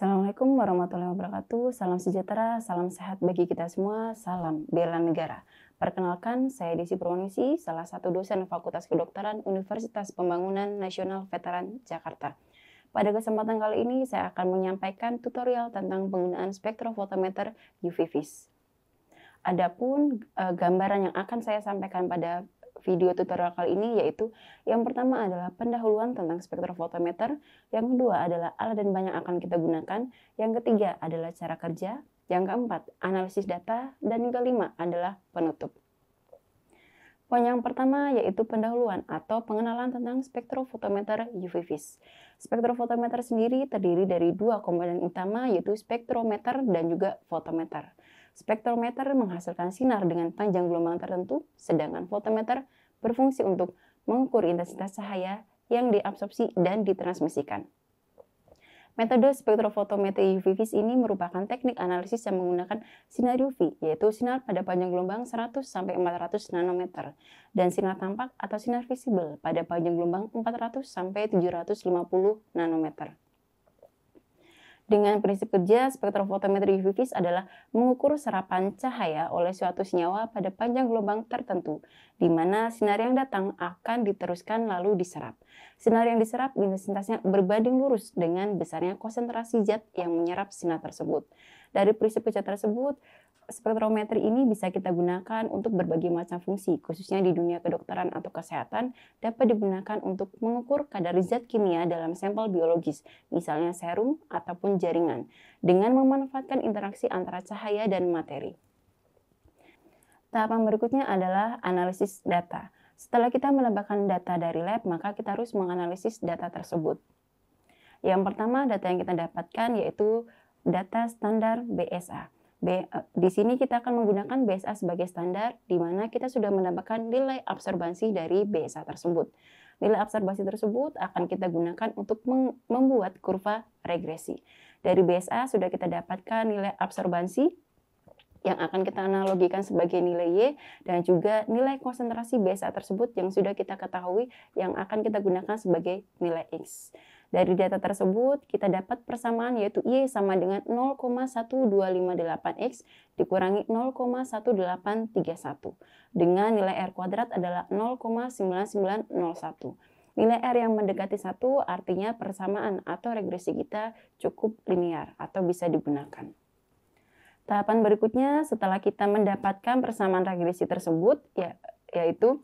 Assalamualaikum warahmatullahi wabarakatuh. Salam sejahtera, salam sehat bagi kita semua, salam bela negara. Perkenalkan, saya Desi Purwanisi, salah satu dosen Fakultas Kedokteran Universitas Pembangunan Nasional Veteran Jakarta. Pada kesempatan kali ini, saya akan menyampaikan tutorial tentang penggunaan spektrofotometer UV vis. Adapun gambaran yang akan saya sampaikan pada video tutorial kali ini yaitu yang pertama adalah pendahuluan tentang spektrofotometer, yang kedua adalah alat dan bahan yang akan kita gunakan, yang ketiga adalah cara kerja, yang keempat analisis data, dan yang kelima adalah penutup. Poin yang pertama yaitu pendahuluan atau pengenalan tentang spektrofotometer UV vis. Spektrofotometer sendiri terdiri dari dua komponen utama yaitu spektrometer dan juga fotometer. Spektrometer menghasilkan sinar dengan panjang gelombang tertentu, sedangkan fotometer berfungsi untuk mengukur intensitas cahaya yang diabsorpsi dan ditransmisikan. Metode spektrofotometri UV vis ini merupakan teknik analisis yang menggunakan sinar UV, yaitu sinar pada panjang gelombang 100-400 nanometer, dan sinar tampak atau sinar visible pada panjang gelombang 400-750 nanometer. Dengan prinsip kerja, spektrofotometri UV vis adalah mengukur serapan cahaya oleh suatu senyawa pada panjang gelombang tertentu, di mana sinar yang datang akan diteruskan lalu diserap. Sinar yang diserap intensitasnya berbanding lurus dengan besarnya konsentrasi zat yang menyerap sinar tersebut. Dari prinsip kerja tersebut, spektrometri ini bisa kita gunakan untuk berbagai macam fungsi, khususnya di dunia kedokteran atau kesehatan, dapat digunakan untuk mengukur kadar zat kimia dalam sampel biologis, misalnya serum ataupun jaringan, dengan memanfaatkan interaksi antara cahaya dan materi. Tahapan berikutnya adalah analisis data. Setelah kita mendapatkan data dari lab, maka kita harus menganalisis data tersebut. Yang pertama, data yang kita dapatkan yaitu data standar BSA. Di sini kita akan menggunakan BSA sebagai standar, di mana kita sudah mendapatkan nilai absorbansi dari BSA tersebut. Nilai absorbansi tersebut akan kita gunakan untuk membuat kurva regresi. Dari BSA sudah kita dapatkan nilai absorbansi yang akan kita analogikan sebagai nilai Y, dan juga nilai konsentrasi BSA tersebut yang sudah kita ketahui yang akan kita gunakan sebagai nilai X. Dari data tersebut, kita dapat persamaan yaitu Y sama dengan 0,1258X dikurangi 0,1831 dengan nilai R kuadrat adalah 0,9901. Nilai R yang mendekati 1 artinya persamaan atau regresi kita cukup linear atau bisa digunakan. Tahapan berikutnya setelah kita mendapatkan persamaan regresi tersebut yaitu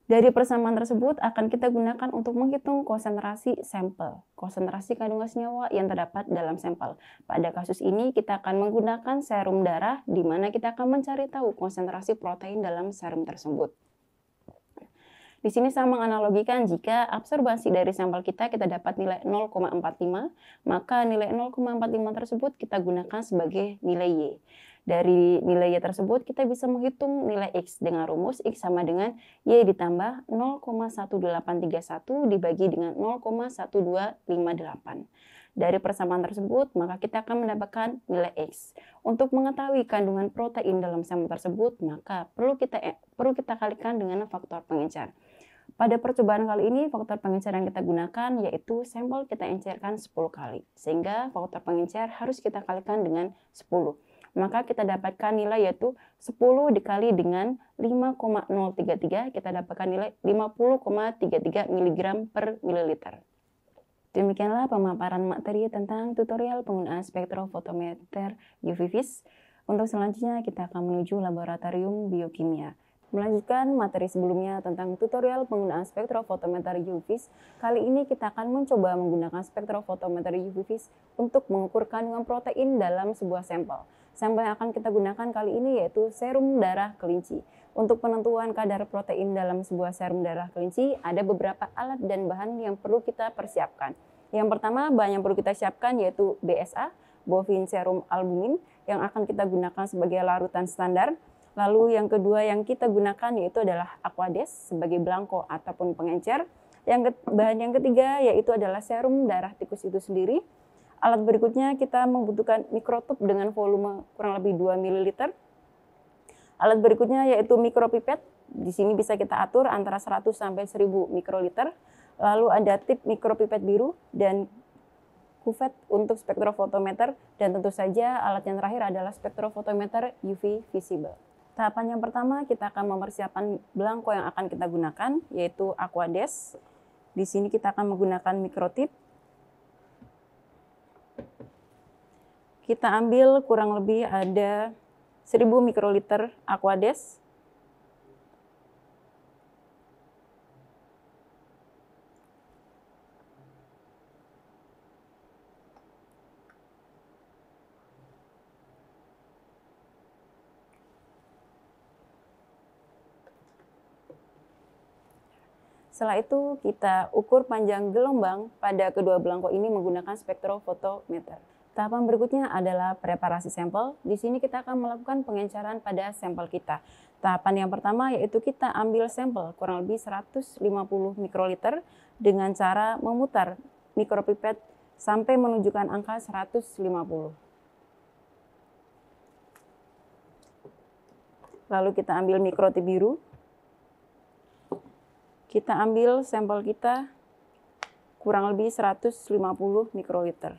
dari persamaan tersebut akan kita gunakan untuk menghitung konsentrasi sampel, konsentrasi kandungan senyawa yang terdapat dalam sampel. Pada kasus ini kita akan menggunakan serum darah, di mana kita akan mencari tahu konsentrasi protein dalam serum tersebut. Di sini saya menganalogikan jika absorbansi dari sampel kita dapat nilai 0,45, maka nilai 0,45 tersebut kita gunakan sebagai nilai Y. Dari nilai Y tersebut kita bisa menghitung nilai X dengan rumus X sama dengan Y ditambah 0,1831 dibagi dengan 0,1258. Dari persamaan tersebut, maka kita akan mendapatkan nilai X. Untuk mengetahui kandungan protein dalam sampel tersebut, maka perlu kita kalikan dengan faktor pengencer. Pada percobaan kali ini, faktor pengencer yang kita gunakan yaitu sampel kita encerkan 10 kali. Sehingga faktor pengencer harus kita kalikan dengan 10. Maka kita dapatkan nilai yaitu 10 dikali dengan 5,033, kita dapatkan nilai 50,33 mg per mililiter. Demikianlah pemaparan materi tentang tutorial penggunaan spektrofotometer UV vis. Untuk selanjutnya kita akan menuju laboratorium biokimia. Melanjutkan materi sebelumnya tentang tutorial penggunaan spektrofotometer UV vis, kali ini kita akan mencoba menggunakan spektrofotometer UV vis untuk mengukur kandungan protein dalam sebuah sampel. Sampel yang akan kita gunakan kali ini yaitu serum darah kelinci. Untuk penentuan kadar protein dalam sebuah serum darah kelinci, ada beberapa alat dan bahan yang perlu kita persiapkan. Yang pertama, bahan yang perlu kita siapkan yaitu BSA, bovine serum albumin, yang akan kita gunakan sebagai larutan standar. Lalu yang kedua yang kita gunakan yaitu adalah Aquades sebagai belangko ataupun pengencer. Bahan yang ketiga yaitu adalah serum darah tikus itu sendiri. Alat berikutnya kita membutuhkan mikrotub dengan volume kurang lebih 2 ml. Alat berikutnya yaitu mikropipet. Di sini bisa kita atur antara 100 sampai 1000 mikroliter. Lalu ada tip mikropipet biru dan kuvert untuk spektrofotometer, dan tentu saja alat yang terakhir adalah spektrofotometer UV visible. Tahapan yang pertama, kita akan mempersiapkan belangko yang akan kita gunakan, yaitu Aquades. Di sini kita akan menggunakan mikrotip. Kita ambil kurang lebih ada 1000 mikroliter Aquades. Setelah itu kita ukur panjang gelombang pada kedua belangko ini menggunakan spektrofotometer. Tahapan berikutnya adalah preparasi sampel. Di sini kita akan melakukan pengencaran pada sampel kita. Tahapan yang pertama yaitu kita ambil sampel kurang lebih 150 mikroliter dengan cara memutar mikropipet sampai menunjukkan angka 150. Lalu kita ambil mikrotip biru. Kita ambil sampel kita kurang lebih 150 mikroliter.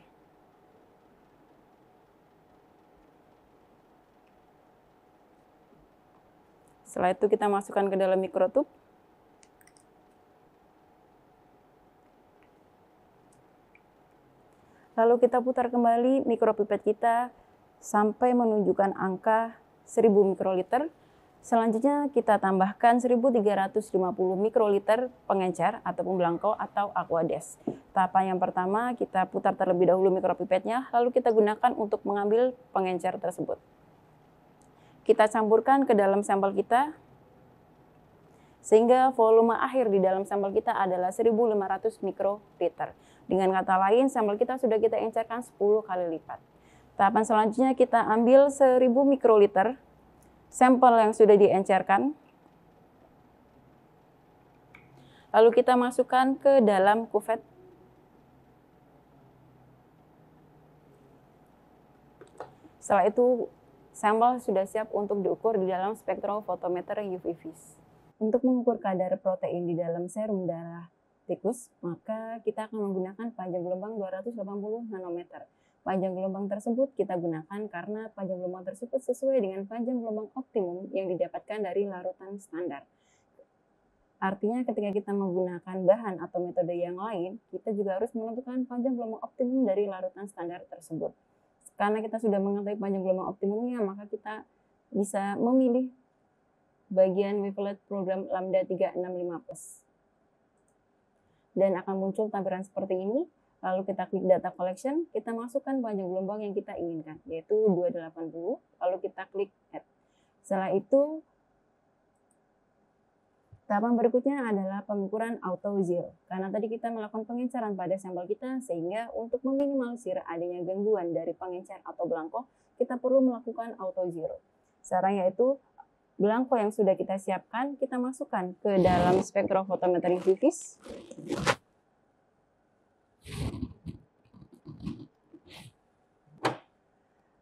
Setelah itu kita masukkan ke dalam mikrotub. Lalu kita putar kembali mikropipet kita sampai menunjukkan angka 1000 mikroliter. Selanjutnya kita tambahkan 1350 mikroliter pengencer ataupun belangko atau Aquades. Tahapan yang pertama kita putar terlebih dahulu mikropipetnya, lalu kita gunakan untuk mengambil pengencer tersebut. Kita campurkan ke dalam sampel kita, sehingga volume akhir di dalam sampel kita adalah 1500 mikroliter. Dengan kata lain, sampel kita sudah kita encerkan 10 kali lipat. Tahapan selanjutnya kita ambil 1000 mikroliter sampel yang sudah diencerkan, lalu kita masukkan ke dalam kuvet. Setelah itu, sampel sudah siap untuk diukur di dalam spektrofotometer UV-Vis. Untuk mengukur kadar protein di dalam serum darah tikus, maka kita akan menggunakan panjang gelombang 280 nanometer. Panjang gelombang tersebut kita gunakan karena panjang gelombang tersebut sesuai dengan panjang gelombang optimum yang didapatkan dari larutan standar. Artinya ketika kita menggunakan bahan atau metode yang lain, kita juga harus menentukan panjang gelombang optimum dari larutan standar tersebut. Karena kita sudah mengetahui panjang gelombang optimumnya, maka kita bisa memilih bagian wavelet program lambda 365+. Dan akan muncul tampilan seperti ini. Lalu kita klik data collection, kita masukkan panjang gelombang yang kita inginkan, yaitu 280, lalu kita klik add. Setelah itu, tahapan berikutnya adalah pengukuran auto zero. Karena tadi kita melakukan pengencaran pada sampel kita, sehingga untuk meminimalisir adanya gangguan dari pengencer atau belangko, kita perlu melakukan auto zero. Caranya yaitu, belangko yang sudah kita siapkan, kita masukkan ke dalam spektrofotometer UV-Vis.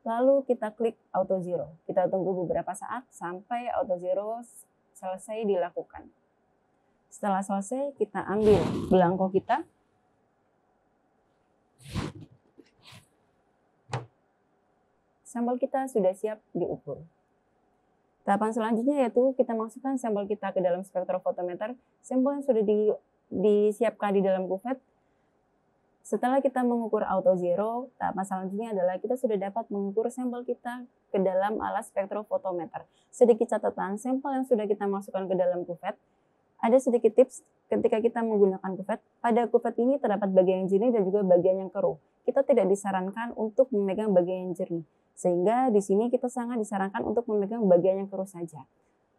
Lalu kita klik auto zero. Kita tunggu beberapa saat sampai auto zero selesai dilakukan. Setelah selesai, kita ambil belangko kita. Sampel kita sudah siap diukur. Tahapan selanjutnya yaitu kita masukkan sampel kita ke dalam spektrofotometer. Sampel yang sudah disiapkan di dalam kuvet. Setelah kita mengukur auto zero, tahapan selanjutnya adalah kita sudah dapat mengukur sampel kita ke dalam alat spektrofotometer. Sedikit catatan, sampel yang sudah kita masukkan ke dalam kuvet, ada sedikit tips ketika kita menggunakan kuvet. Pada kuvet ini terdapat bagian yang jernih dan juga bagian yang keruh. Kita tidak disarankan untuk memegang bagian yang jernih, sehingga di sini kita sangat disarankan untuk memegang bagian yang keruh saja.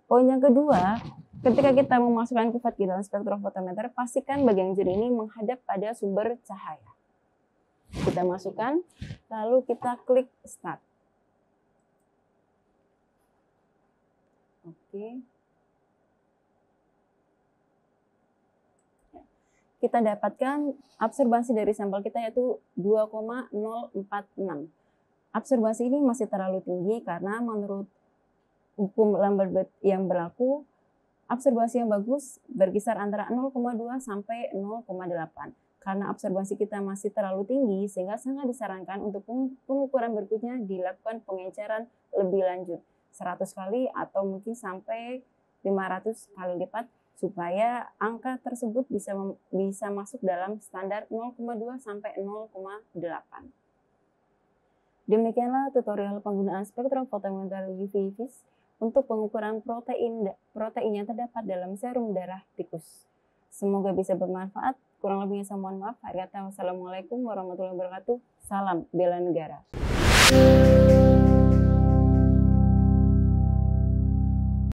Poin yang kedua, ketika kita memasukkan kuvet ke dalam spektrofotometer, pastikan bagian jernih ini menghadap pada sumber cahaya. Kita masukkan, lalu kita klik start. Oke. Kita dapatkan absorbasi dari sampel kita yaitu 2,046. Absorbasi ini masih terlalu tinggi karena menurut hukum Lambert yang berlaku, absorbasi yang bagus berkisar antara 0,2 sampai 0,8. Karena absorbasi kita masih terlalu tinggi, sehingga sangat disarankan untuk pengukuran berikutnya dilakukan pengenceran lebih lanjut 100 kali atau mungkin sampai 500 kali lipat supaya angka tersebut bisa masuk dalam standar 0,2 sampai 0,8. Demikianlah tutorial penggunaan spektrofotometer UV vis untuk pengukuran protein yang terdapat dalam serum darah tikus. Semoga bisa bermanfaat. Kurang lebihnya saya mohon maaf. Wassalamualaikum warahmatullahi wabarakatuh. Salam bela negara.